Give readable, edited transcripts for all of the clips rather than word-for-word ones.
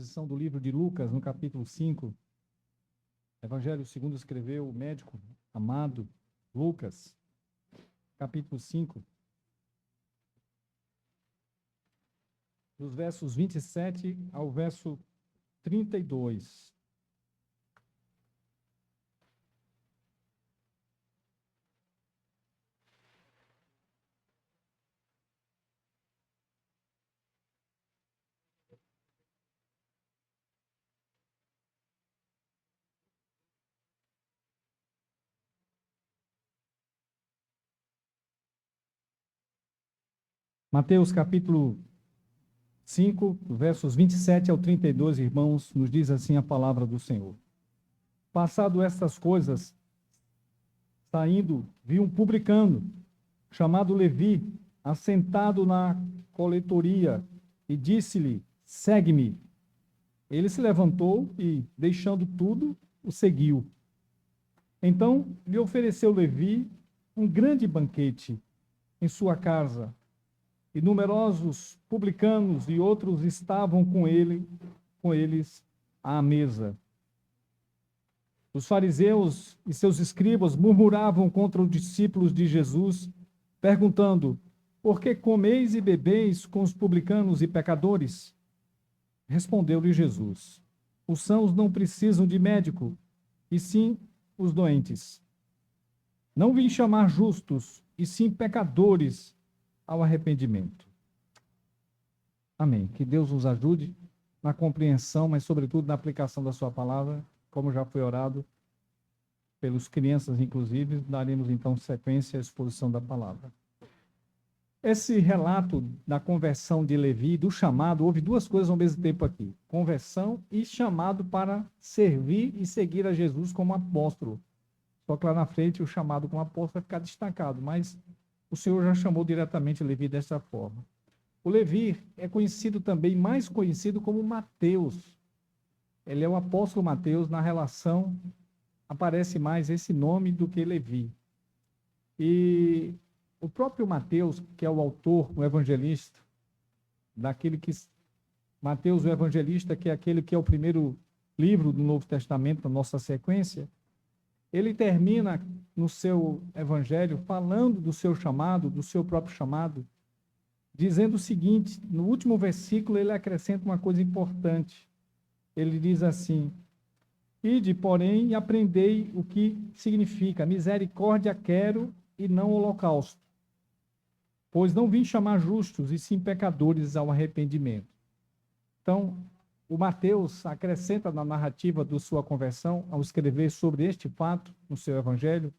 exposição do livro de Lucas, no capítulo 5. Evangelho segundo escreveu o médico amado Lucas, capítulo 5, dos versos 27 ao verso 32. Mateus capítulo 5, versos 27 ao 32, irmãos, nos diz assim a palavra do Senhor. Passado estas coisas, saindo, viu um publicano, chamado Levi, assentado na coletoria, e disse-lhe, segue-me. Ele se levantou e, deixando tudo, o seguiu. Então lhe ofereceu Levi um grande banquete em sua casa, e numerosos publicanos e outros estavam com eles à mesa. Os fariseus e seus escribas murmuravam contra os discípulos de Jesus, perguntando, por que comeis e bebeis com os publicanos e pecadores? Respondeu-lhe Jesus, os sãos não precisam de médico, e sim os doentes. Não vim chamar justos, e sim pecadores ao arrependimento. Amém. Que Deus nos ajude na compreensão, mas sobretudo na aplicação da sua palavra, como já foi orado pelos crianças, inclusive, daremos então sequência à exposição da palavra. Esse relato da conversão de Levi, do chamado, houve duas coisas ao mesmo tempo aqui: conversão e chamado para servir e seguir a Jesus como apóstolo. Só que lá na frente o chamado como apóstolo vai ficar destacado, mas o Senhor já chamou diretamente Levi dessa forma. O Levi é conhecido também, mais conhecido como Mateus. Ele é o apóstolo Mateus, na relação aparece mais esse nome do que Levi. E o próprio Mateus, que é o autor, o evangelista, Mateus, o evangelista, que é aquele que é o primeiro livro do Novo Testamento, da nossa sequência, ele termina no seu evangelho falando do seu chamado, do seu próprio chamado, dizendo o seguinte, no último versículo ele acrescenta uma coisa importante. Ele diz assim, ide, porém, e aprendei o que significa, misericórdia quero e não holocausto, pois não vim chamar justos, e sim pecadores ao arrependimento. Então, o Mateus acrescenta na narrativa da sua conversão, ao escrever sobre este fato no seu evangelho,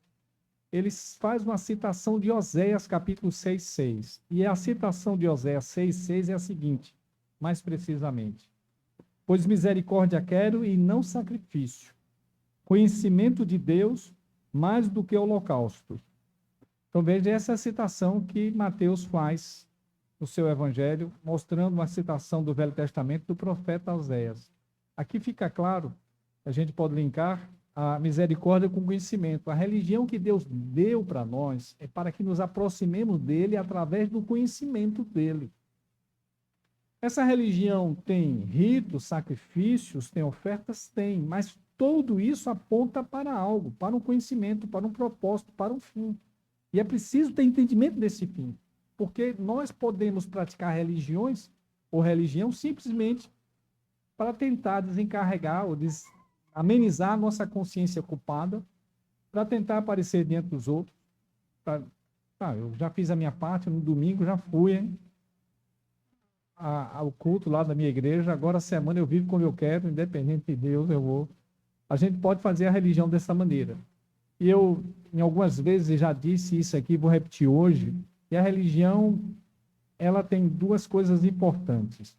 ele faz uma citação de Oséias, capítulo 6:6. E a citação de Oséias 6:6 é a seguinte, mais precisamente. Pois misericórdia quero e não sacrifício, conhecimento de Deus mais do que holocausto. Então veja essa citação que Mateus faz no seu evangelho, mostrando uma citação do Velho Testamento do profeta Oséias. Aqui fica claro, a gente pode linkar a misericórdia com o conhecimento. A religião que Deus deu para nós é para que nos aproximemos dele através do conhecimento dele. Essa religião tem ritos, sacrifícios, tem ofertas? Tem, mas tudo isso aponta para algo, para um conhecimento, para um propósito, para um fim. E é preciso ter entendimento desse fim. Porque nós podemos praticar religiões ou religião simplesmente para tentar desencarregar ou amenizar a nossa consciência culpada, para tentar aparecer diante dos outros. Eu já fiz a minha parte, no domingo já fui ao culto lá da minha igreja, agora a semana eu vivo como eu quero, independente de Deus, eu vou. A gente pode fazer a religião dessa maneira. E eu, em algumas vezes, já disse isso aqui, vou repetir hoje, e a religião, ela tem duas coisas importantes.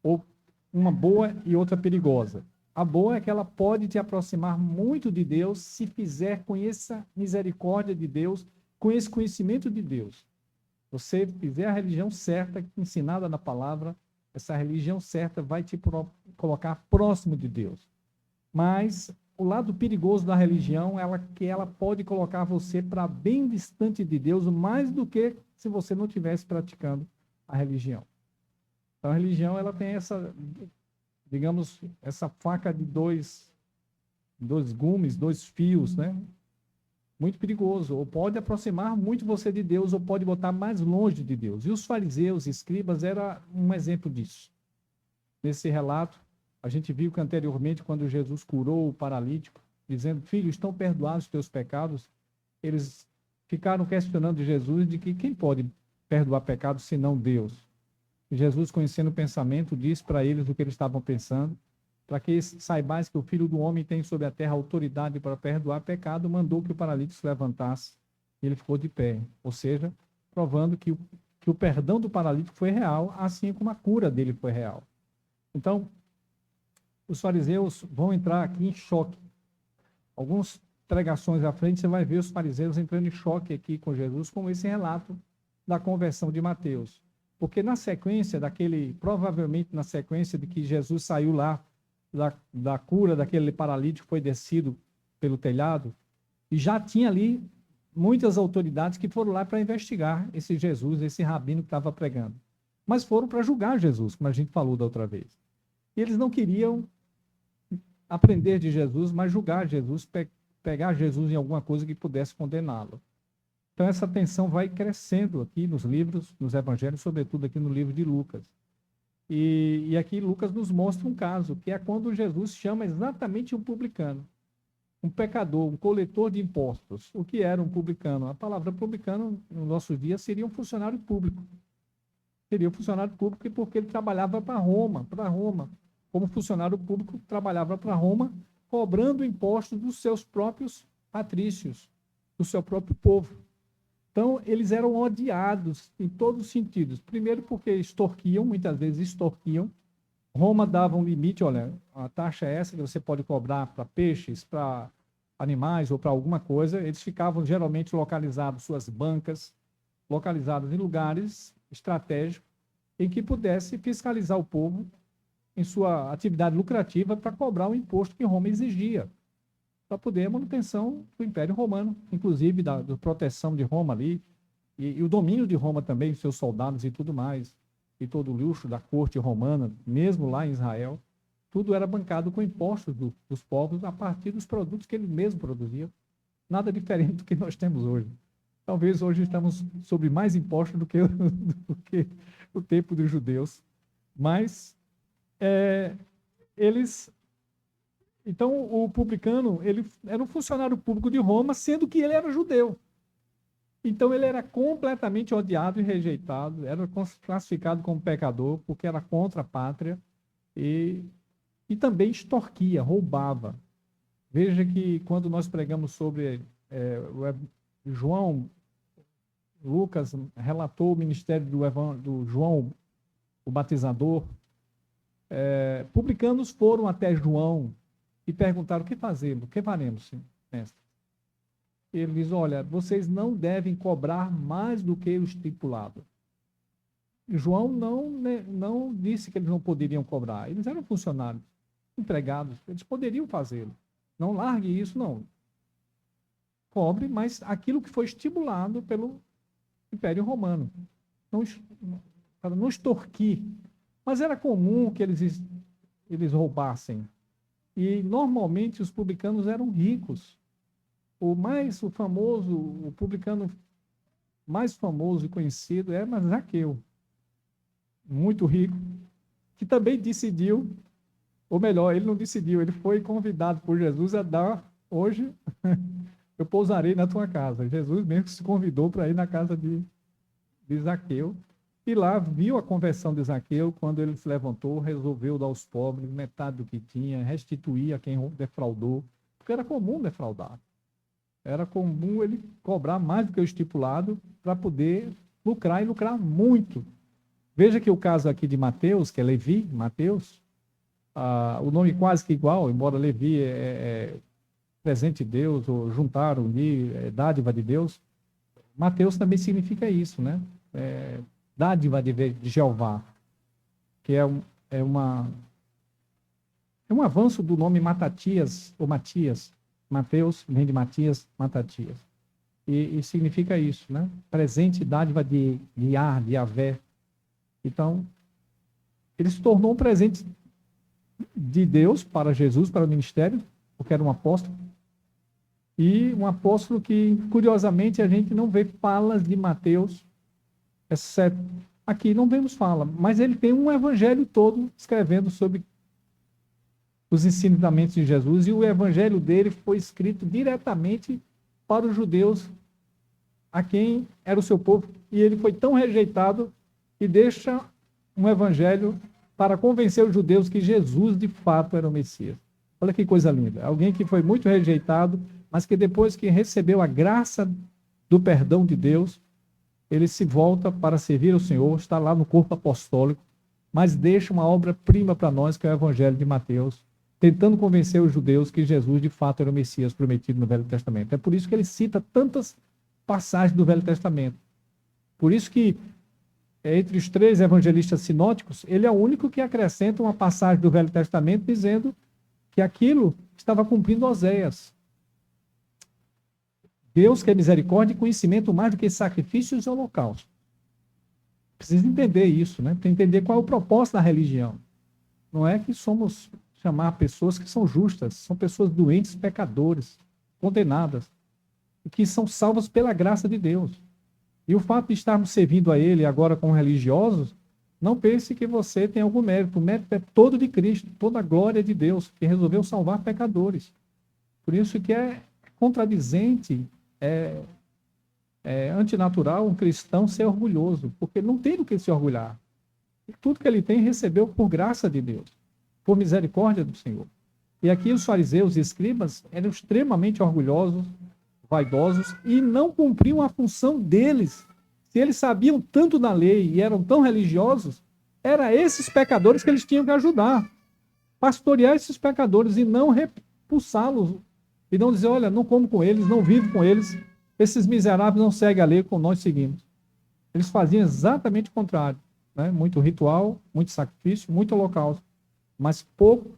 Ou uma boa e outra perigosa. A boa é que ela pode te aproximar muito de Deus se fizer com essa misericórdia de Deus, com esse conhecimento de Deus. Você fizer a religião certa, ensinada na palavra, essa religião certa vai te colocar próximo de Deus. Mas o lado perigoso da religião é que ela pode colocar você para bem distante de Deus, mais do que se você não estivesse praticando a religião. Então, a religião ela tem digamos, essa faca de dois gumes, dois fios, né? Muito perigoso. Ou pode aproximar muito você de Deus, ou pode botar mais longe de Deus. E os fariseus e escribas era um exemplo disso. Nesse relato, a gente viu que anteriormente, quando Jesus curou o paralítico, dizendo, filho, estão perdoados os teus pecados, eles ficaram questionando Jesus de que quem pode perdoar pecados senão Deus. E Jesus, conhecendo o pensamento, disse para eles o que eles estavam pensando, para que saibais que o Filho do Homem tem sobre a terra autoridade para perdoar pecado, mandou que o paralítico se levantasse e ele ficou de pé. Ou seja, provando que o perdão do paralítico foi real, assim como a cura dele foi real. Então, os fariseus vão entrar aqui em choque. Algumas pregações à frente, você vai ver os fariseus entrando em choque aqui com Jesus, com esse relato da conversão de Mateus. Porque na sequência provavelmente na sequência de que Jesus saiu lá da cura daquele paralítico, foi descido pelo telhado, e já tinha ali muitas autoridades que foram lá para investigar esse Jesus, esse rabino que estava pregando. Mas foram para julgar Jesus, como a gente falou da outra vez. E eles não queriam aprender de Jesus, mas julgar Jesus, pegar Jesus em alguma coisa que pudesse condená-lo. Então essa tensão vai crescendo aqui nos livros, nos evangelhos, sobretudo aqui no livro de Lucas. E aqui Lucas nos mostra um caso, que é quando Jesus chama exatamente um publicano, um pecador, um coletor de impostos. O que era um publicano? A palavra publicano, no nosso dia, seria um funcionário público. Seria um funcionário público porque ele trabalhava para Roma. Como funcionário público, trabalhava para Roma, cobrando impostos dos seus próprios patrícios, do seu próprio povo. Então, eles eram odiados em todos os sentidos. Primeiro porque extorquiam, muitas vezes extorquiam. Roma dava um limite, olha, a taxa é essa que você pode cobrar para peixes, para animais ou para alguma coisa. Eles ficavam geralmente localizados, suas bancas, localizadas em lugares estratégicos em que pudesse fiscalizar o povo em sua atividade lucrativa para cobrar o imposto que Roma exigia, para poder a manutenção do Império Romano, inclusive da proteção de Roma ali, e o domínio de Roma também, seus soldados e tudo mais, e todo o luxo da corte romana, mesmo lá em Israel, tudo era bancado com impostos dos povos a partir dos produtos que eles mesmos produziam, nada diferente do que nós temos hoje. Talvez hoje estamos sobre mais impostos do que o tempo dos judeus, mas então, o publicano, ele era um funcionário público de Roma, sendo que ele era judeu. Então, ele era completamente odiado e rejeitado, era classificado como pecador, porque era contra a pátria, e também extorquia, roubava. Veja que quando nós pregamos sobre João, Lucas relatou o ministério do João, o batizador. Publicanos foram até João e perguntaram: o que fazemos? O que faremos, mestre? Ele diz: olha, vocês não devem cobrar mais do que o estipulado. E João não disse que eles não poderiam cobrar. Eles eram funcionários, empregados, eles poderiam fazê-lo. Não largue isso, não. Cobre, mas aquilo que foi estipulado pelo Império Romano. Para não extorquir. Mas era comum que eles roubassem. E, normalmente, os publicanos eram ricos. O publicano mais famoso e conhecido era Zaqueu. Muito rico, que também decidiu, ou melhor, ele não decidiu, ele foi convidado por Jesus a dar, hoje, eu pousarei na tua casa. Jesus mesmo se convidou para ir na casa de Zaqueu. E lá viu a conversão de Zaqueu, quando ele se levantou, resolveu dar aos pobres metade do que tinha, restituir a quem defraudou, porque era comum defraudar. Era comum ele cobrar mais do que o estipulado para poder lucrar, e lucrar muito. Veja que o caso aqui de Mateus, que é Levi, Mateus, o nome quase que igual, embora Levi é presente de Deus, ou juntaram ali, dádiva de Deus. Mateus também significa isso, né? Dádiva de Jeová, que é um avanço do nome Matatias, ou Matias. Mateus vem de Matias, Matatias. E significa isso, né? Presente dádiva de Yah, de Yahvé. Então, ele se tornou um presente de Deus para Jesus, para o ministério, porque era um apóstolo. E um apóstolo que, curiosamente, a gente não vê falas de Mateus, exceto aqui não vemos fala, mas ele tem um evangelho todo escrevendo sobre os ensinamentos de Jesus, e o evangelho dele foi escrito diretamente para os judeus, a quem era o seu povo, e ele foi tão rejeitado que deixa um evangelho para convencer os judeus que Jesus de fato era o Messias. Olha que coisa linda. Alguém que foi muito rejeitado, mas que depois que recebeu a graça do perdão de Deus, ele se volta para servir ao Senhor, está lá no corpo apostólico, mas deixa uma obra-prima para nós, que é o Evangelho de Mateus, tentando convencer os judeus que Jesus de fato era o Messias prometido no Velho Testamento. É por isso que ele cita tantas passagens do Velho Testamento. Por isso que, entre os 3 evangelistas sinóticos, ele é o único que acrescenta uma passagem do Velho Testamento dizendo que aquilo estava cumprindo Oséias. Deus quer misericórdia e conhecimento mais do que sacrifícios e holocaustos. Precisa entender isso, né? Para entender qual é o propósito da religião. Não é que somos chamar pessoas que são justas, são pessoas doentes, pecadores, condenadas, e que são salvas pela graça de Deus. E o fato de estarmos servindo a Ele agora como religiosos, não pense que você tem algum mérito. O mérito é todo de Cristo, toda a glória de Deus, que resolveu salvar pecadores. Por isso que é contradizente, é antinatural um cristão ser orgulhoso, porque não tem do que se orgulhar. E tudo que ele tem, recebeu por graça de Deus, por misericórdia do Senhor. E aqui os fariseus e escribas eram extremamente orgulhosos, vaidosos, e não cumpriam a função deles. Se eles sabiam tanto da lei e eram tão religiosos, era esses pecadores que eles tinham que ajudar. Pastorear esses pecadores e não repulsá-los. E não dizer, olha, não como com eles, não vivo com eles. Esses miseráveis não seguem a lei como nós seguimos. Eles faziam exatamente o contrário. Né? Muito ritual, muito sacrifício, muito holocausto. Mas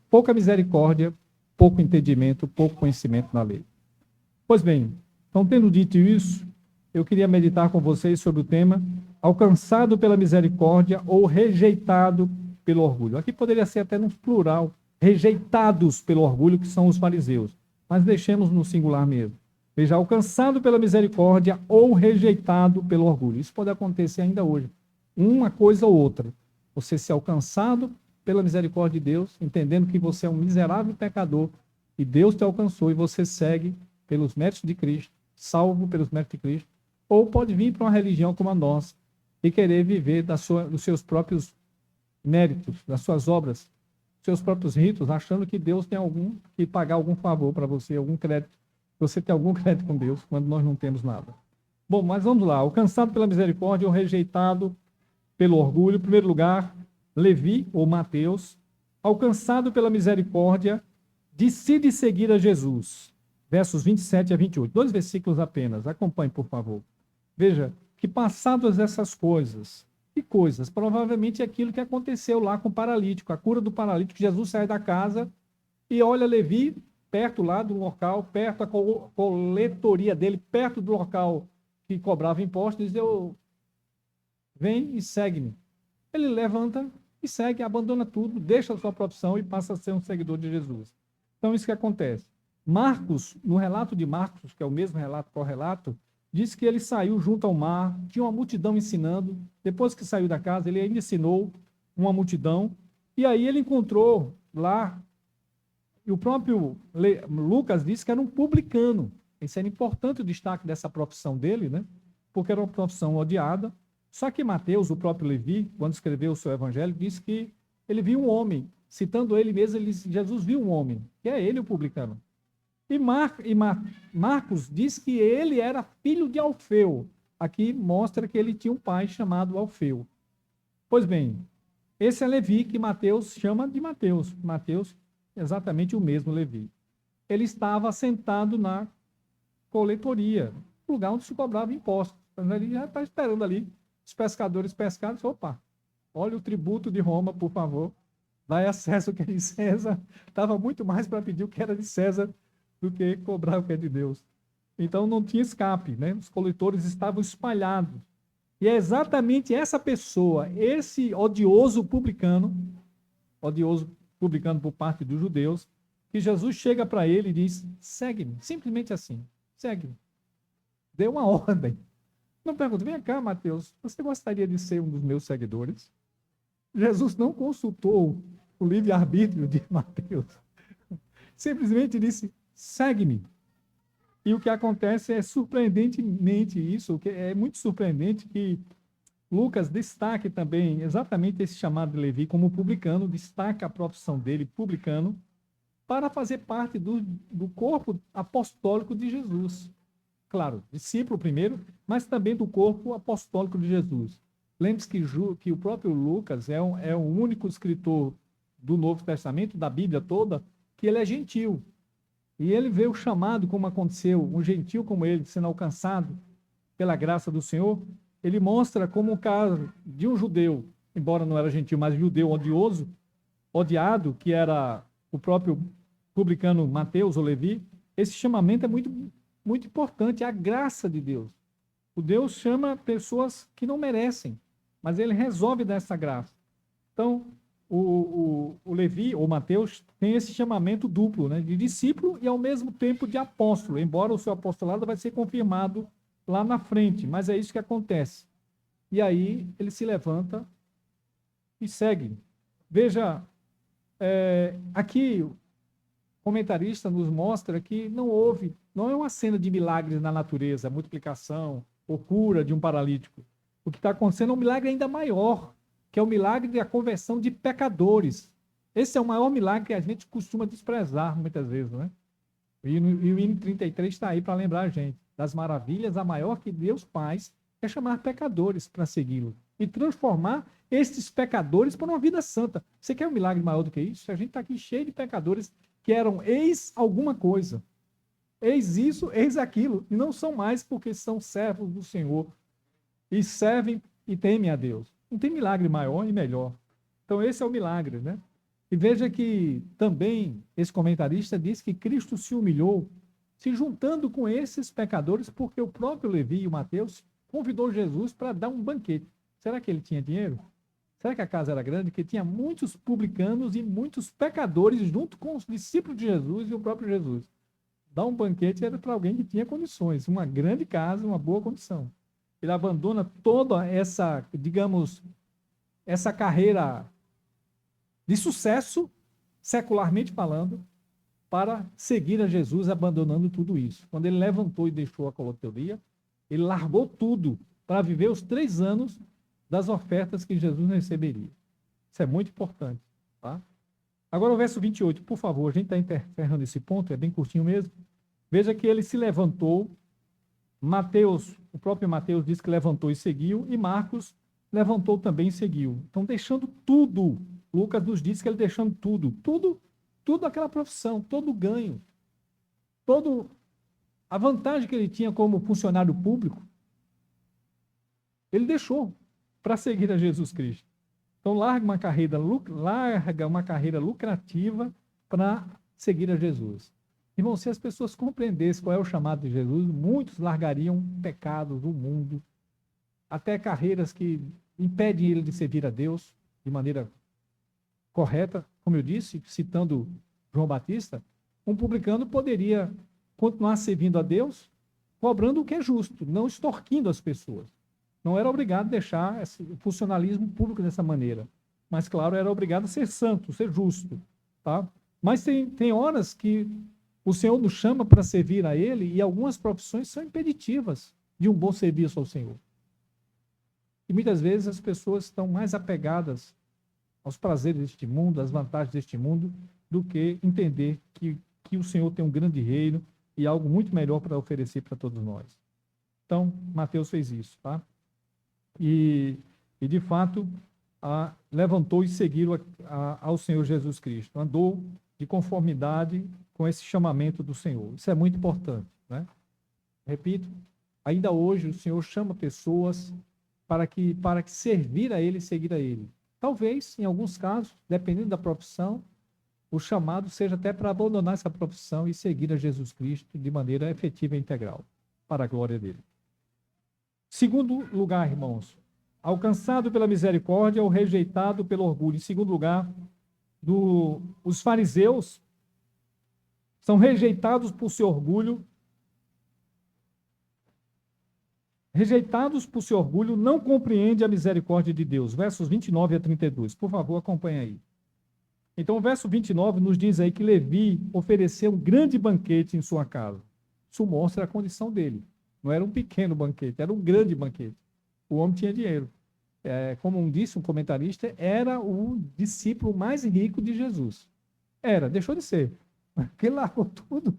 pouca misericórdia, pouco entendimento, pouco conhecimento da lei. Pois bem, então tendo dito isso, eu queria meditar com vocês sobre o tema alcançado pela misericórdia ou rejeitado pelo orgulho. Aqui poderia ser até no plural, rejeitados pelo orgulho, que são os fariseus. Mas deixemos no singular mesmo. Veja, alcançado pela misericórdia ou rejeitado pelo orgulho. Isso pode acontecer ainda hoje. Uma coisa ou outra. Você ser alcançado pela misericórdia de Deus, entendendo que você é um miserável pecador e Deus te alcançou e você segue pelos méritos de Cristo, salvo pelos méritos de Cristo. Ou pode vir para uma religião como a nossa e querer viver dos seus próprios méritos, das suas obras, seus próprios ritos, achando que Deus tem que pagar algum favor para você, algum crédito. Você tem algum crédito com Deus, quando nós não temos nada. Bom, mas vamos lá. Alcançado pela misericórdia ou rejeitado pelo orgulho. Em primeiro lugar, Levi, ou Mateus, alcançado pela misericórdia, decide seguir a Jesus. Versos 27 a 28. 2 versículos apenas. Acompanhe, por favor. Veja, que passadas essas coisas, que coisas? Provavelmente aquilo que aconteceu lá com o paralítico, a cura do paralítico. Jesus sai da casa e olha Levi perto lá do local, perto da coletoria dele, perto do local que cobrava impostos, e diz, vem e segue-me. Ele levanta e segue, abandona tudo, deixa a sua profissão e passa a ser um seguidor de Jesus. Então, isso que acontece. Marcos, no relato de Marcos, que é o mesmo relato correlato, diz que ele saiu junto ao mar, tinha uma multidão ensinando. Depois que saiu da casa, ele ainda ensinou uma multidão. E aí ele encontrou lá, e o próprio Lucas disse que era um publicano. Esse era importante o destaque dessa profissão dele, né? Porque era uma profissão odiada. Só que Mateus, o próprio Levi, quando escreveu o seu evangelho, disse que ele viu um homem. Citando ele mesmo, Jesus viu um homem, que é ele o publicano. E Marcos diz que ele era filho de Alfeu. Aqui mostra que ele tinha um pai chamado Alfeu. Pois bem, esse é Levi que Mateus chama de Mateus. Mateus, exatamente o mesmo Levi. Ele estava sentado na coletoria, lugar onde se cobrava impostos. Então, ele já está esperando ali. Os pescadores pescaram. Opa, olha o tributo de Roma, por favor. Dá acesso ao que é de César. Estava muito mais para pedir o que era de César do que cobrar o que é de Deus. Então não tinha escape, né? Os coletores estavam espalhados. E é exatamente essa pessoa, esse odioso publicano, odioso publicano por parte dos judeus, que Jesus chega para ele e diz: segue-me, simplesmente assim, segue-me. Deu uma ordem. Não pergunta: vem cá, Mateus, você gostaria de ser um dos meus seguidores? Jesus não consultou o livre-arbítrio de Mateus. Simplesmente disse: segue-me. E o que acontece é surpreendentemente isso, que é muito surpreendente que Lucas destaque também exatamente esse chamado de Levi como publicano, destaca a profissão dele, publicano, para fazer parte do corpo apostólico de Jesus. Claro, discípulo primeiro, mas também do corpo apostólico de Jesus. Lembre-se que o próprio Lucas é o único escritor do Novo Testamento, da Bíblia toda, que ele é gentil. E ele vê o chamado, como aconteceu, um gentil como ele, sendo alcançado pela graça do Senhor. Ele mostra como o caso de um judeu, embora não era gentil, mas judeu odioso, odiado, que era o próprio publicano Mateus ou Levi. Esse chamamento é muito, muito importante, é a graça de Deus. O Deus chama pessoas que não merecem, mas ele resolve dar essa graça. Então, o Levi, ou Mateus, tem esse chamamento duplo, né, de discípulo e, ao mesmo tempo, de apóstolo, embora o seu apostolado vai ser confirmado lá na frente, mas é isso que acontece. E aí, ele se levanta e segue. Veja, aqui, o comentarista nos mostra que não é uma cena de milagres na natureza, multiplicação ou cura de um paralítico. O que está acontecendo é um milagre ainda maior, que é o milagre da conversão de pecadores. Esse é o maior milagre que a gente costuma desprezar muitas vezes, né? E o hino 33 está aí para lembrar a gente das maravilhas. A maior que Deus faz é chamar pecadores para segui-lo e transformar esses pecadores para uma vida santa. Você quer um milagre maior do que isso? A gente está aqui cheio de pecadores que eram ex alguma coisa, eis isso, eis aquilo, e não são mais, porque são servos do Senhor e servem e temem a Deus. Não tem milagre maior e melhor. Então esse é o milagre, né? E veja que também esse comentarista diz que Cristo se humilhou se juntando com esses pecadores, porque o próprio Levi e o Mateus convidou Jesus para dar um banquete. Será que ele tinha dinheiro? Será que a casa era grande? Que tinha muitos publicanos e muitos pecadores junto com os discípulos de Jesus e o próprio Jesus. Dar um banquete era para alguém que tinha condições, uma grande casa, uma boa condição. Ele abandona toda essa, digamos, essa carreira de sucesso, secularmente falando, para seguir a Jesus, abandonando tudo isso. Quando ele levantou e deixou a coloteria, ele largou tudo para viver os 3 anos das ofertas que Jesus receberia. Isso é muito importante. Tá? Agora o verso 28, por favor, a gente está encerrando esse ponto, é bem curtinho mesmo. Veja que ele se levantou, Mateus, o próprio Mateus diz que levantou e seguiu, e Marcos levantou também e seguiu. Então, deixando tudo, Lucas nos diz que ele deixando tudo aquela profissão, todo o ganho, toda a vantagem que ele tinha como funcionário público, ele deixou para seguir a Jesus Cristo. Então, larga uma carreira lucrativa para seguir a Jesus. Irmão, se as pessoas compreendessem qual é o chamado de Jesus, muitos largariam pecados, o mundo, até carreiras que impedem ele de servir a Deus de maneira correta. Como eu disse, citando João Batista, um publicano poderia continuar servindo a Deus, cobrando o que é justo, não extorquindo as pessoas. Não era obrigado a deixar o funcionalismo público dessa maneira. Mas, claro, era obrigado a ser santo, ser justo. Tá? Mas tem horas que o Senhor nos chama para servir a Ele e algumas profissões são impeditivas de um bom serviço ao Senhor. E muitas vezes as pessoas estão mais apegadas aos prazeres deste mundo, às vantagens deste mundo, do que entender que o Senhor tem um grande reino e algo muito melhor para oferecer para todos nós. Então, Mateus fez isso, tá? E de fato, levantou e seguiu ao Senhor Jesus Cristo. Andou de conformidade com esse chamamento do Senhor. Isso é muito importante, né? Repito, ainda hoje o Senhor chama pessoas para que servir a Ele e seguir a Ele. Talvez, em alguns casos, dependendo da profissão, o chamado seja até para abandonar essa profissão e seguir a Jesus Cristo de maneira efetiva e integral, para a glória dele. Segundo lugar, irmãos, alcançado pela misericórdia ou rejeitado pelo orgulho. Em segundo lugar, Os fariseus são rejeitados por seu orgulho. Rejeitados por seu orgulho, não compreende a misericórdia de Deus. Versos 29 a 32. Por favor, acompanhe aí. Então, o verso 29 nos diz aí que Levi ofereceu um grande banquete em sua casa. Isso mostra a condição dele. Não era um pequeno banquete, era um grande banquete. O homem tinha dinheiro. Como disse um comentarista, era o discípulo mais rico de Jesus. Deixou de ser. Porque ele largou tudo.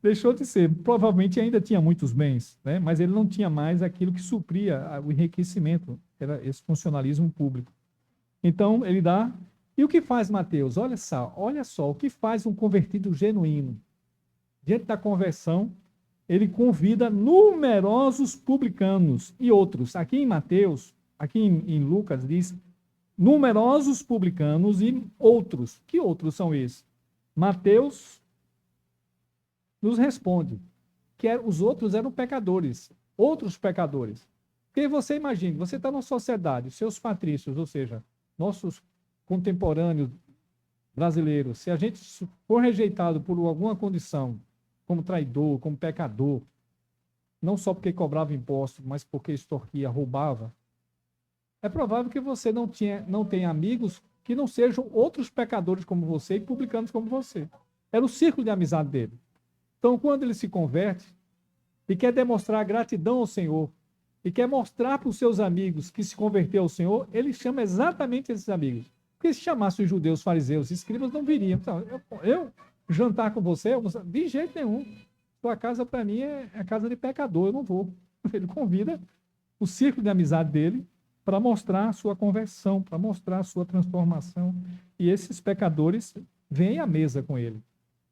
Deixou de ser. Provavelmente ainda tinha muitos bens, né? Mas ele não tinha mais aquilo que supria o enriquecimento, era esse funcionalismo público. Então, ele dá. E o que faz Mateus? Olha só, o que faz um convertido genuíno? Diante da conversão, ele convida numerosos publicanos e outros. Aqui em Mateus, aqui em Lucas, diz numerosos publicanos e outros. Que outros são esses? Mateus nos responde que os outros eram pecadores, outros pecadores. Porque você imagine, você está numa sociedade, seus patrícios, ou seja, nossos contemporâneos brasileiros, se a gente for rejeitado por alguma condição, como traidor, como pecador, não só porque cobrava impostos, mas porque extorquia, roubava, é provável que você não tenha amigos que não sejam outros pecadores como você e publicanos como você. Era o círculo de amizade dele. Então, quando ele se converte e quer demonstrar gratidão ao Senhor, e quer mostrar para os seus amigos que se converteu ao Senhor, ele chama exatamente esses amigos. Porque se chamasse os judeus, fariseus, escribas, não viriam. Então, eu jantar com você, de jeito nenhum. Sua casa, para mim, é a casa de pecador, eu não vou. Ele convida o círculo de amizade dele para mostrar a sua conversão, para mostrar a sua transformação. E esses pecadores vêm à mesa com ele.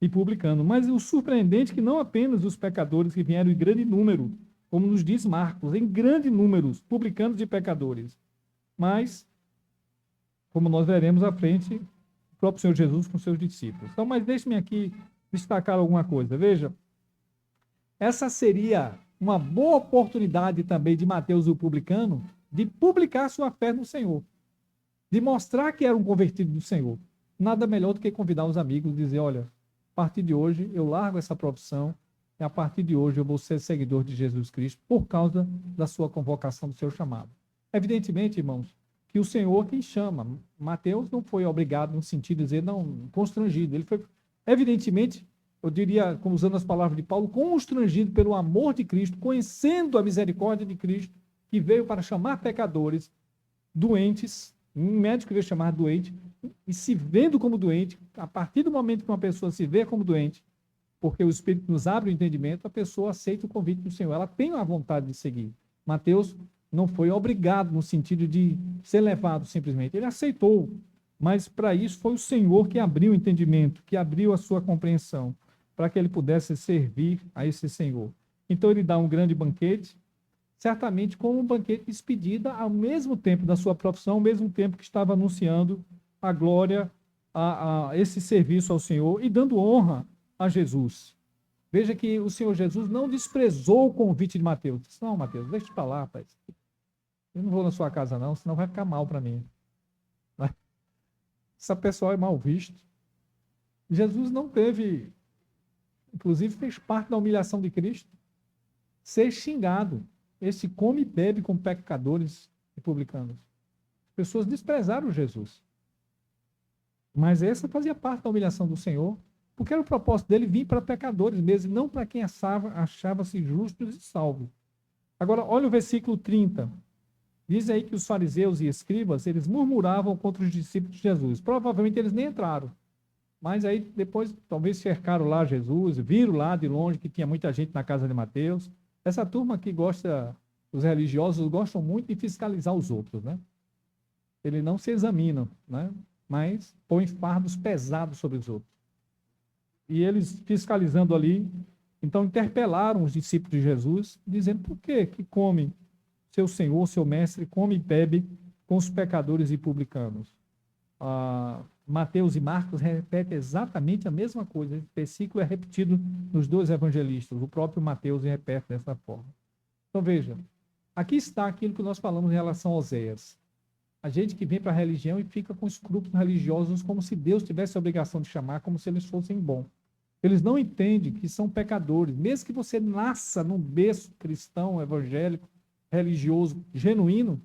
E publicano. Mas o surpreendente é que não apenas os pecadores que vieram em grande número, como nos diz Marcos, em grande número, publicanos e pecadores, mas, como nós veremos à frente, o próprio Senhor Jesus com seus discípulos. Então, mas deixe-me aqui destacar alguma coisa. Veja, essa seria uma boa oportunidade também de Mateus o publicano de publicar sua fé no Senhor, de mostrar que era um convertido do Senhor. Nada melhor do que convidar os amigos e dizer, olha, a partir de hoje eu largo essa profissão e a partir de hoje eu vou ser seguidor de Jesus Cristo por causa da sua convocação, do seu chamado. Evidentemente, irmãos, que o Senhor quem chama. Mateus não foi obrigado no sentido de dizer, não, constrangido. Ele foi, evidentemente, eu diria, como usando as palavras de Paulo, constrangido pelo amor de Cristo, conhecendo a misericórdia de Cristo, que veio para chamar pecadores, doentes, um médico veio chamar doente, e se vendo como doente, a partir do momento que uma pessoa se vê como doente, porque o Espírito nos abre o entendimento, a pessoa aceita o convite do Senhor, ela tem a vontade de seguir. Mateus não foi obrigado no sentido de ser levado simplesmente, ele aceitou, mas para isso foi o Senhor que abriu o entendimento, que abriu a sua compreensão, para que ele pudesse servir a esse Senhor. Então ele dá um grande banquete, certamente como um banquete de despedida, ao mesmo tempo da sua profissão, ao mesmo tempo que estava anunciando a glória, a esse serviço ao Senhor e dando honra a Jesus. Veja que o Senhor Jesus não desprezou o convite de Mateus. Disse, não, Mateus, deixa para lá, rapaz. Eu não vou na sua casa não, senão vai ficar mal para mim. Essa pessoa é mal vista. Jesus não teve, inclusive fez parte da humilhação de Cristo, ser xingado. Esse come e bebe com pecadores e publicanos. As pessoas desprezaram Jesus. Mas essa fazia parte da humilhação do Senhor, porque era o propósito dele vir para pecadores mesmo, e não para quem achava-se justos e salvos. Agora, olha o versículo 30. Diz aí que os fariseus e escribas, eles murmuravam contra os discípulos de Jesus. Provavelmente eles nem entraram. Mas aí depois talvez cercaram lá Jesus, viram lá de longe que tinha muita gente na casa de Mateus. Essa turma que gosta, os religiosos gostam muito de fiscalizar os outros, né? Eles não se examinam, né? Mas põem fardos pesados sobre os outros. E eles fiscalizando ali, então interpelaram os discípulos de Jesus, dizendo, por que come seu Senhor, seu mestre, come e bebe com os pecadores e publicanos? Mateus e Marcos repetem exatamente a mesma coisa. Esse versículo é repetido nos dois evangelistas. O próprio Mateus repete dessa forma. Então veja, aqui está aquilo que nós falamos em relação a Oséias. A gente que vem para a religião e fica com escrúpulos religiosos como se Deus tivesse a obrigação de chamar, como se eles fossem bons. Eles não entendem que são pecadores. Mesmo que você nasça num berço cristão, evangélico, religioso, genuíno,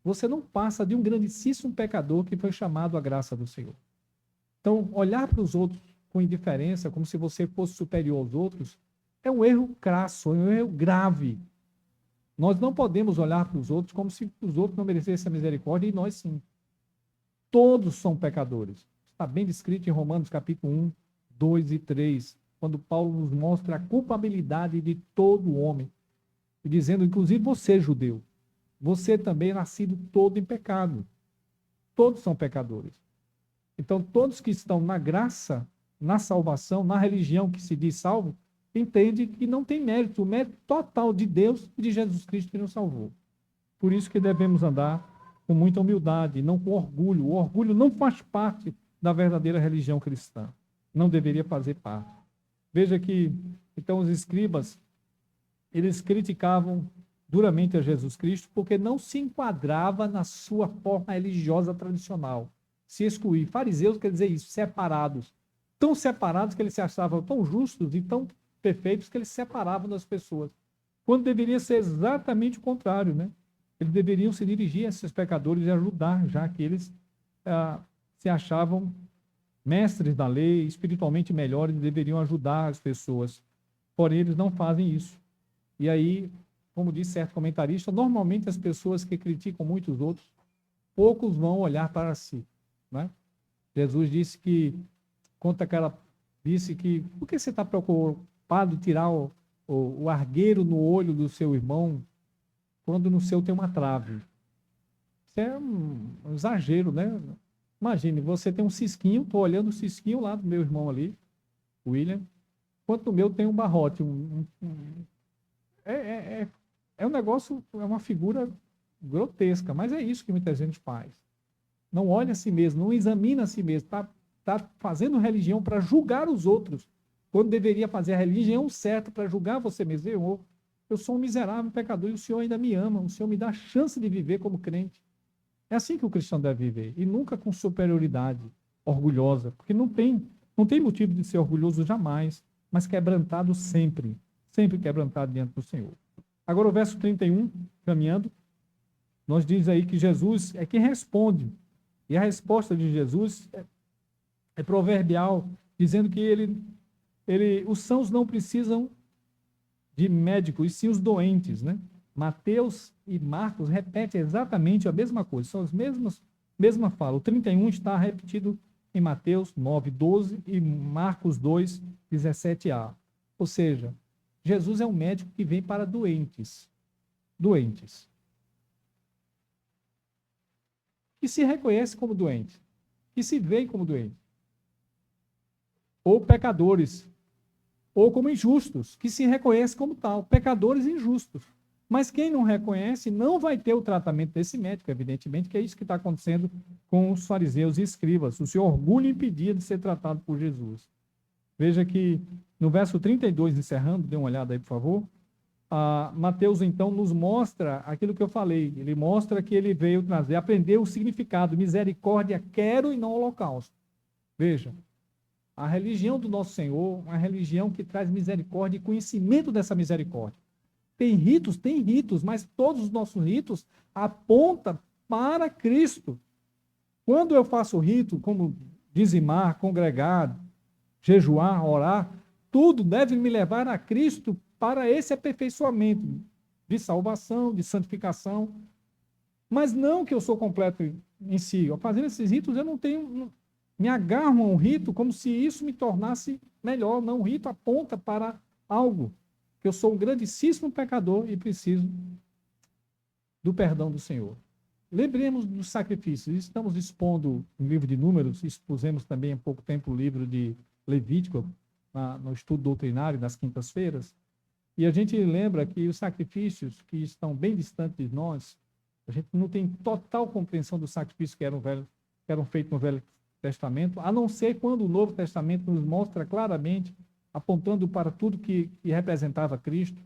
você não passa de um grandíssimo pecador que foi chamado à graça do Senhor. Então, olhar para os outros com indiferença, como se você fosse superior aos outros, é um erro crasso, é um erro grave. Nós não podemos olhar para os outros como se os outros não merecessem a misericórdia, e nós sim. Todos são pecadores. Está bem descrito em Romanos capítulo 1, 2 e 3, quando Paulo nos mostra a culpabilidade de todo homem, dizendo, inclusive você, judeu, você também é nascido todo em pecado. Todos são pecadores. Então, todos que estão na graça, na salvação, na religião que se diz salvo, entende que não tem mérito, o mérito total de Deus e de Jesus Cristo que nos salvou. Por isso que devemos andar com muita humildade, não com orgulho. O orgulho não faz parte da verdadeira religião cristã. Não deveria fazer parte. Veja que, então, os escribas, eles criticavam duramente a Jesus Cristo porque não se enquadrava na sua forma religiosa tradicional. Se excluir. Fariseus quer dizer isso, separados. Tão separados que eles se achavam tão justos e tão perfeitos que eles separavam das pessoas. Quando deveria ser exatamente o contrário, né? Eles deveriam se dirigir a esses pecadores e ajudar, já que eles se achavam mestres da lei, espiritualmente melhores, e deveriam ajudar as pessoas. Porém, eles não fazem isso. E aí, como diz certo comentarista, normalmente as pessoas que criticam muitos outros, poucos vão olhar para si, né? Jesus disse que, por que você está preocupado em tirar o argueiro no olho do seu irmão, quando no seu tem uma trave? Isso é um exagero, né? Imagine, você tem um cisquinho, estou olhando o cisquinho lá do meu irmão ali, William, enquanto no meu tem um barrote. É um negócio, é uma figura grotesca, mas é isso que muita gente faz. Não olha a si mesmo, não examina a si mesmo, está fazendo religião para julgar os outros, quando deveria fazer a religião certa para julgar você mesmo. Eu sou um miserável pecador e o Senhor ainda me ama, o Senhor me dá a chance de viver como crente. É assim que o cristão deve viver, e nunca com superioridade orgulhosa, porque não tem motivo de ser orgulhoso jamais, mas quebrantado sempre quebrantado diante do Senhor. Agora o verso 31, caminhando, nós diz aí que Jesus é quem responde, e a resposta de Jesus é proverbial, dizendo que os sãos não precisam de médico, e sim os doentes, né? Mateus e Marcos repetem exatamente a mesma coisa, são as mesma fala. O 31 está repetido em Mateus 9:12 e Marcos 2:17a. Ou seja, Jesus é um médico que vem para doentes. Que se reconhece como doente, que se veem como doentes. Ou pecadores, ou como injustos, que se reconhecem como tal, pecadores injustos. Mas quem não reconhece não vai ter o tratamento desse médico, evidentemente, que é isso que está acontecendo com os fariseus e escribas. O seu orgulho impedia de ser tratado por Jesus. Veja que no verso 32, encerrando, dê uma olhada aí, por favor, Mateus, então, nos mostra aquilo que eu falei. Ele mostra que ele veio trazer, aprender o significado, misericórdia quero e não holocausto. Veja, a religião do nosso Senhor, uma religião que traz misericórdia e conhecimento dessa misericórdia. Tem ritos, mas todos os nossos ritos apontam para Cristo. Quando eu faço rito, como dizimar, congregar, jejuar, orar, tudo deve me levar a Cristo para esse aperfeiçoamento de salvação, de santificação. Mas não que eu sou completo em si. Fazendo esses ritos, eu não tenho... Me agarro a um rito como se isso me tornasse melhor. Não, o rito aponta para algo. Que eu sou um grandíssimo pecador e preciso do perdão do Senhor. Lembremos dos sacrifícios. Estamos expondo um livro de Números, expusemos também há pouco tempo o livro de Levítico, no estudo doutrinário, nas quintas-feiras. E a gente lembra que os sacrifícios que estão bem distantes de nós, a gente não tem total compreensão dos sacrifícios que eram feitos no Velho Testamento, a não ser quando o Novo Testamento nos mostra claramente, apontando para tudo que representava Cristo,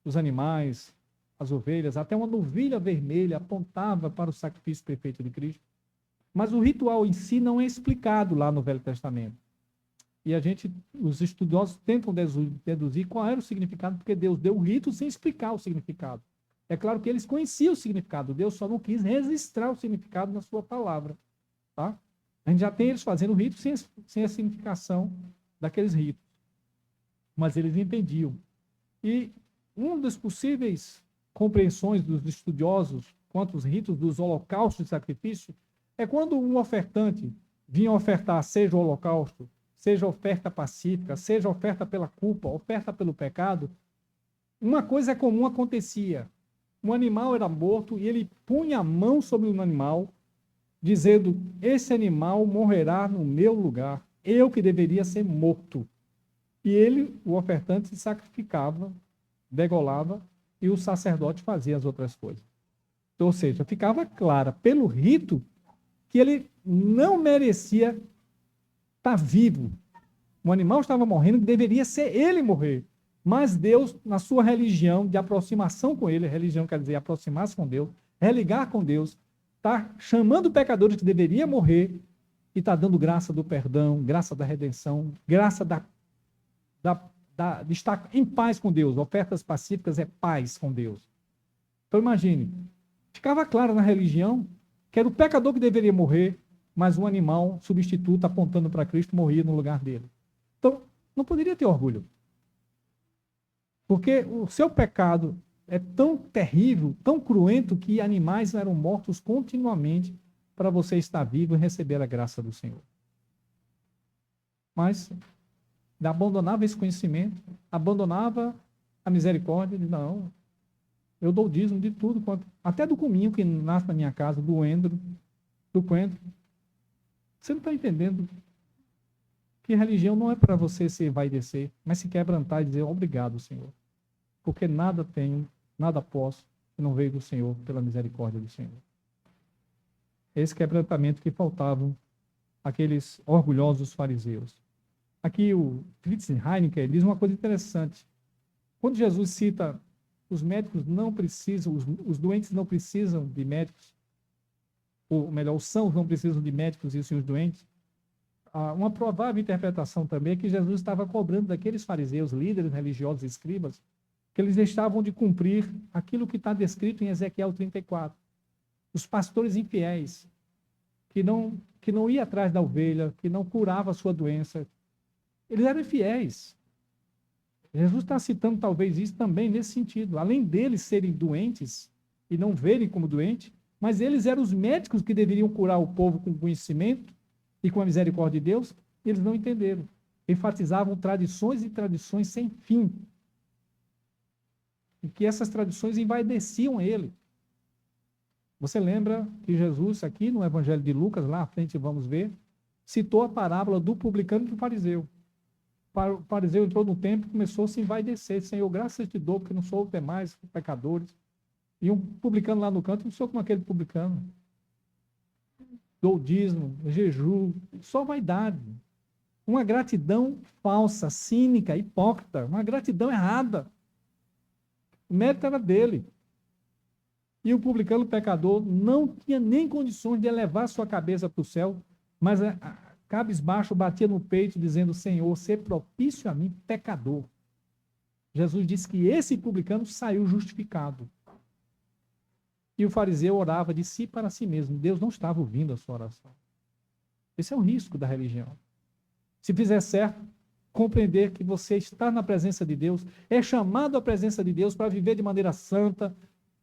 os animais, as ovelhas, até uma novilha vermelha apontava para o sacrifício perfeito de Cristo. Mas o ritual em si não é explicado lá no Velho Testamento. E os estudiosos tentam deduzir qual era o significado, porque Deus deu o rito sem explicar o significado. É claro que eles conheciam o significado, Deus só não quis registrar o significado na sua palavra. Tá? A gente já tem eles fazendo o rito sem a significação daqueles ritos. Mas eles entendiam. E uma das possíveis compreensões dos estudiosos quanto aos ritos dos holocaustos de sacrifício é quando um ofertante vinha ofertar, seja o holocausto, seja oferta pacífica, seja oferta pela culpa, oferta pelo pecado, uma coisa comum acontecia. Um animal era morto e ele punha a mão sobre o animal, dizendo: esse animal morrerá no meu lugar, eu que deveria ser morto. E ele, o ofertante, se sacrificava, degolava, e o sacerdote fazia as outras coisas. Ou seja, ficava clara, pelo rito, que ele não merecia estar vivo. O animal estava morrendo, deveria ser ele morrer. Mas Deus, na sua religião de aproximação com ele, religião quer dizer aproximar-se com Deus, religar com Deus, está chamando pecadores que deveriam morrer e está dando graça do perdão, graça da redenção, graça de estar em paz com Deus. Ofertas pacíficas é paz com Deus. Então imagine, ficava claro na religião que era o pecador que deveria morrer, mas um animal substituto apontando para Cristo morria no lugar dele. Então, não poderia ter orgulho. Porque o seu pecado é tão terrível, tão cruento, que animais eram mortos continuamente para você estar vivo e receber a graça do Senhor. Mas abandonava esse conhecimento, abandonava a misericórdia, não, eu dou dízimo de tudo, até do cominho que nasce na minha casa, do endro, do coentro. Você não está entendendo que religião não é para você se envaidecer, mas se quebrantar e dizer: obrigado, Senhor, porque nada tenho, nada posso, que não veio do Senhor, pela misericórdia do Senhor. Esse quebrantamento que faltavam aqueles orgulhosos fariseus. Aqui o Fritz Heinecker diz uma coisa interessante. Quando Jesus cita os médicos não precisam, os doentes não precisam de médicos, ou melhor, os sãos não precisam de médicos e sim os doentes, uma provável interpretação também é que Jesus estava cobrando daqueles fariseus, líderes religiosos e escribas, que eles deixavam de cumprir aquilo que está descrito em Ezequiel 34. Os pastores infiéis, que não ia atrás da ovelha, que não curava a sua doença, eles eram infiéis. Jesus está citando talvez isso também nesse sentido. Além deles serem doentes e não verem como doente, mas eles eram os médicos que deveriam curar o povo com conhecimento e com a misericórdia de Deus, e eles não entenderam. Enfatizavam tradições e tradições sem fim. E que essas tradições envaideciam ele. Você lembra que Jesus, aqui no Evangelho de Lucas, lá à frente vamos ver, citou a parábola do publicano e do fariseu. O fariseu entrou no templo e começou a se envaidecer. Senhor, graças te dou, porque não sou demais pecadores. E um publicano lá no canto, não sou como aquele publicano. Dou dízimo, jejum, só vaidade. Uma gratidão falsa, cínica, hipócrita, uma gratidão errada. O mérito era dele. E o publicano pecador não tinha nem condições de elevar sua cabeça para o céu, mas cabisbaixo batia no peito, dizendo: Senhor, sê propício a mim, pecador. Jesus disse que esse publicano saiu justificado. E o fariseu orava de si para si mesmo. Deus não estava ouvindo a sua oração. Esse é o risco da religião. Se fizer certo, compreender que você está na presença de Deus, é chamado à presença de Deus para viver de maneira santa,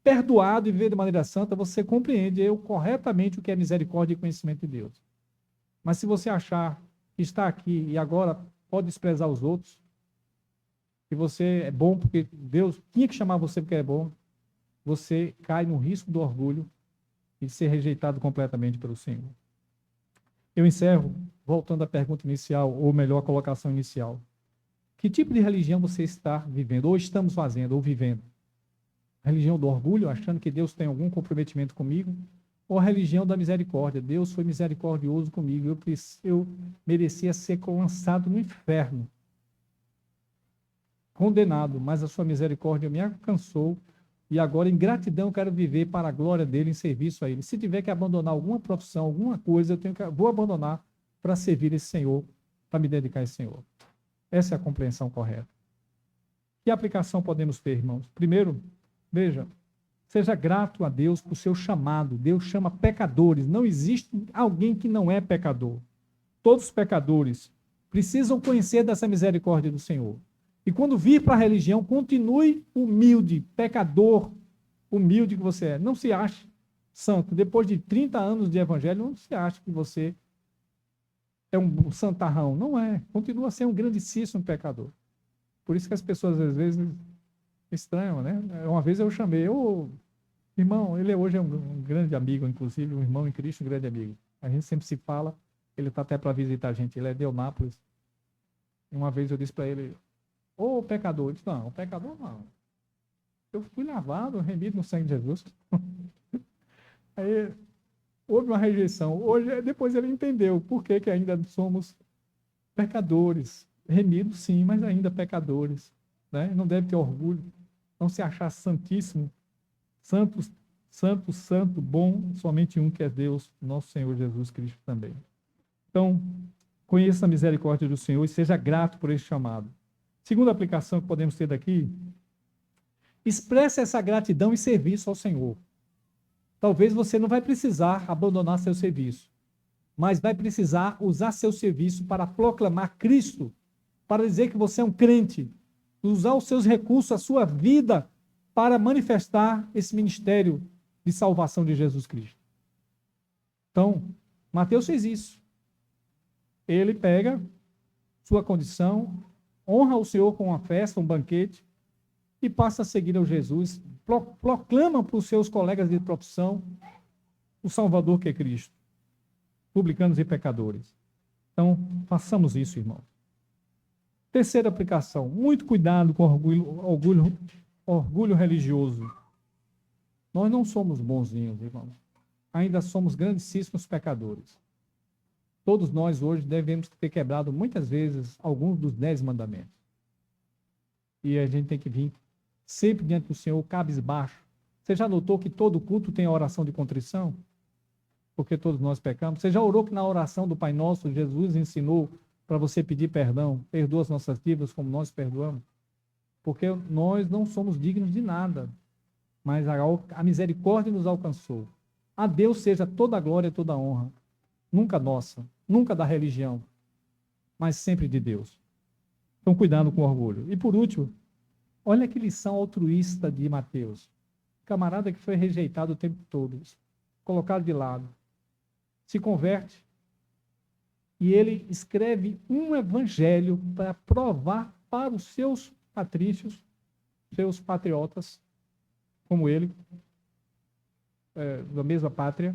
perdoado e viver de maneira santa, você compreende corretamente o que é misericórdia e conhecimento de Deus. Mas se você achar que está aqui e agora pode desprezar os outros, que você é bom porque Deus tinha que chamar você porque é bom, você cai no risco do orgulho e de ser rejeitado completamente pelo Senhor. Eu encerro voltando à pergunta inicial, ou melhor, a colocação inicial. Que tipo de religião você está vivendo, ou estamos fazendo, ou vivendo? A religião do orgulho, achando que Deus tem algum comprometimento comigo? Ou a religião da misericórdia? Deus foi misericordioso comigo, eu merecia ser lançado no inferno, condenado, mas a sua misericórdia me alcançou e agora em gratidão eu quero viver para a glória dele, em serviço a ele. Se tiver que abandonar alguma profissão, alguma coisa, vou abandonar para servir esse Senhor, para me dedicar a esse Senhor. Essa é a compreensão correta. Que aplicação podemos ter, irmãos? Primeiro, veja, seja grato a Deus por seu chamado. Deus chama pecadores. Não existe alguém que não é pecador. Todos os pecadores precisam conhecer dessa misericórdia do Senhor. E quando vir para a religião, continue humilde, pecador, humilde que você é. Não se ache santo. Depois de 30 anos de evangelho, não se ache que você é um santarrão. Não é. Continua a ser um grandíssimo pecador. Por isso que as pessoas, às vezes, estranham, né? Uma vez eu chamei, irmão, ele hoje é um grande amigo, inclusive, um irmão em Cristo, um grande amigo. A gente sempre se fala, ele está até para visitar a gente, ele é de Eunápolis. E uma vez eu disse para ele, pecador. Ele disse, não, pecador não. Eu fui lavado, remido no sangue de Jesus. Aí houve uma rejeição. Depois ele entendeu por que ainda somos pecadores. Remidos, sim, mas ainda pecadores. Né? Não deve ter orgulho, não se achar santíssimo. Santo, santo, santo, bom, somente um que é Deus, nosso Senhor Jesus Cristo também. Então, conheça a misericórdia do Senhor e seja grato por esse chamado. Segunda aplicação que podemos ter daqui, expresse essa gratidão e serviço ao Senhor. Talvez você não vai precisar abandonar seu serviço, mas vai precisar usar seu serviço para proclamar Cristo, para dizer que você é um crente, usar os seus recursos, a sua vida, para manifestar esse ministério de salvação de Jesus Cristo. Então, Mateus fez isso. Ele pega sua condição, honra o Senhor com uma festa, um banquete, e passa a seguir ao Jesus, proclama para os seus colegas de profissão o Salvador que é Cristo, publicanos e pecadores. Então, façamos isso, irmão. Terceira aplicação, muito cuidado com orgulho religioso. Nós não somos bonzinhos, irmãos. Ainda somos grandíssimos pecadores. Todos nós hoje devemos ter quebrado muitas vezes alguns dos 10 mandamentos. E a gente tem que vir sempre diante do Senhor, cabisbaixo. Você já notou que todo culto tem a oração de contrição? Porque todos nós pecamos. Você já orou que na oração do Pai Nosso, Jesus ensinou para você pedir perdão, perdoa as nossas dívidas como nós perdoamos? Porque nós não somos dignos de nada, mas a misericórdia nos alcançou. A Deus seja toda a glória e toda a honra, nunca nossa, nunca da religião, mas sempre de Deus. Então, cuidado com o orgulho. E por último, olha que lição altruísta de Mateus. Camarada que foi rejeitado o tempo todo, colocado de lado, se converte, e ele escreve um evangelho para provar para os seus patrícios, seus patriotas, como ele, da mesma pátria,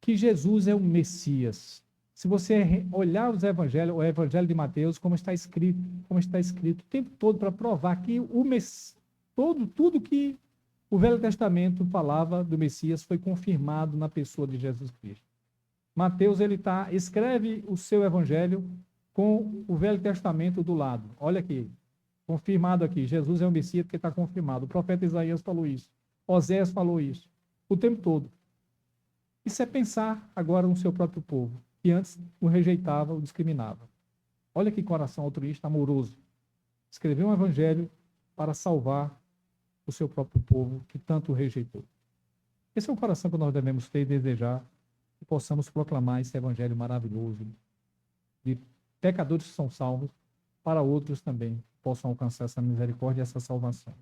que Jesus é o Messias. Se você olhar os evangelhos, o evangelho de Mateus, como está escrito o tempo todo para provar que tudo que o Velho Testamento falava do Messias foi confirmado na pessoa de Jesus Cristo. Mateus, escreve o seu evangelho com o Velho Testamento do lado. Olha aqui, confirmado aqui, Jesus é o Messias porque está confirmado. O profeta Isaías falou isso, Oséias falou isso, o tempo todo. Isso é pensar agora no seu próprio povo, que antes o rejeitava, o discriminava. Olha que coração altruísta, amoroso. Escreveu um evangelho para salvar o seu próprio povo, que tanto o rejeitou. Esse é o coração que nós devemos ter e desejar, que possamos proclamar esse evangelho maravilhoso, de pecadores que são salvos, para outros também possam alcançar essa misericórdia e essa salvação.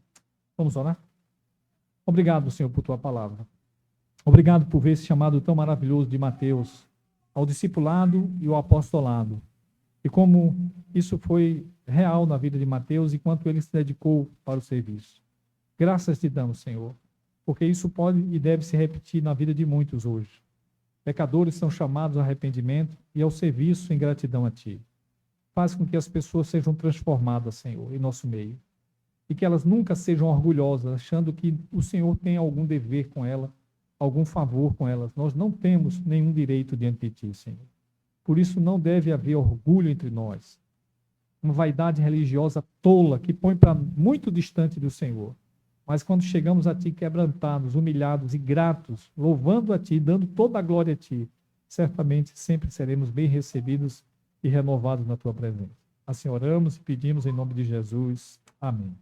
Vamos orar? Obrigado, Senhor, por tua palavra. Obrigado por ver esse chamado tão maravilhoso de Mateus ao discipulado e ao apostolado. E como isso foi real na vida de Mateus e quanto ele se dedicou para o serviço. Graças te damos, Senhor, porque isso pode e deve se repetir na vida de muitos hoje. Pecadores são chamados ao arrependimento e ao serviço em gratidão a Ti. Faz com que as pessoas sejam transformadas, Senhor, em nosso meio. E que elas nunca sejam orgulhosas, achando que o Senhor tem algum dever com ela, algum favor com elas. Nós não temos nenhum direito diante de Ti, Senhor. Por isso não deve haver orgulho entre nós. uma vaidade religiosa tola, que põe para muito distante do Senhor. Mas quando chegamos a Ti quebrantados, humilhados e gratos, louvando a Ti, dando toda a glória a Ti, certamente sempre seremos bem recebidos e renovados na Tua presença. Assim oramos e pedimos em nome de Jesus. Amém.